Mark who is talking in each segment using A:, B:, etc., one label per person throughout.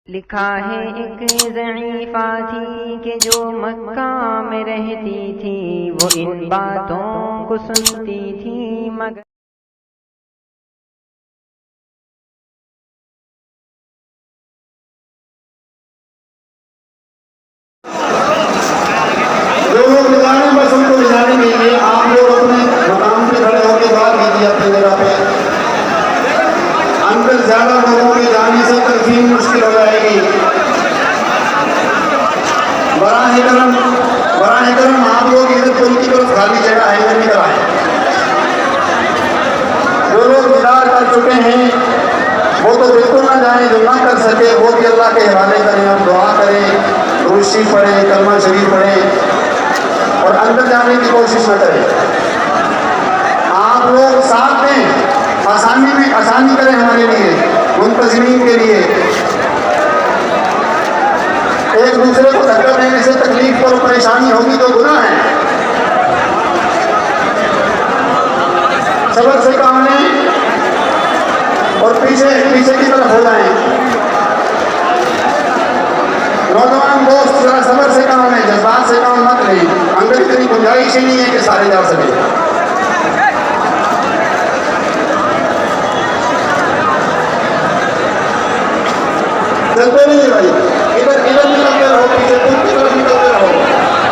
A: लिखा है एक ज़ईफ़ा थी कि जो मक्का में रहती थी, वो इन बातों को सुनती थी मगर
B: जो लोग निकालें बस उनको निकालने के लिए आप लोग अपने मकाम पे खड़े होकर बात कीजिए अपनी जगह पे। अंदर ज्यादा लोगों के जाने से तकसीम मुश्किल हो जाएगी। बराह करम आप लोग इधर पुल की तरफ खाली जगह है इधर निकल आए। जो लोग दीदार कर चुके हैं वो तो बिल्कुल ना जाए, जो ना कर सके वो भी अल्लाह के हवाले करें, हम दुआ करें, दुरूद पढ़ें, कलमा शरीफ पढ़ें और अंदर जाने की कोशिश न करें। आप लोग साथ में आसानी करें हमारे लिए, मुंतज़िमीन के लिए। एक दूसरे को धक्का देने से तकलीफ और परेशानी होगी तो गुनाह है। सबर से काम लें और पीछे की तरफ हो जाएं। नौजवान दोस्त जरा सबर से काम लें, जज्बात से काम मत लें। अंदर इतनी गुंजाइश ही नहीं है कि सारे जा सके। चलते नहीं भाई, इधर निकलते रहो, पीछे पुल की तरफ निकलते रहो।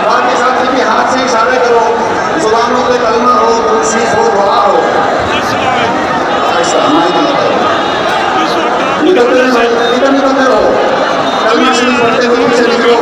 B: बाकी साथी के हाथ से इशारे करो, जुबानों पे कलमा हो, तौसीफ हो, दुआ हो। ऐसा निकलते रहो, कलमा शरीफ पढ़ते हुए पीछे निकलो।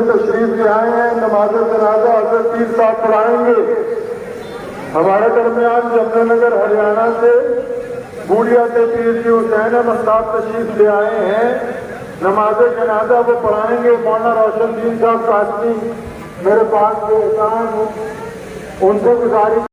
C: तशरीफ ले आए हैं, नमाज जनाजा हज़रत पीर साहब पढ़ाएंगे। हमारे दरमियान जमनानगर हरियाणा से बूढ़िया से पीर जी हुसैन अहमद साहब तशरीफ ले आए हैं। नमाज जनाजा वो पढ़ाएंगे। मौलाना रोशनदीन साहब कासमी मेरे पास जो एहसान उनको गुजारिश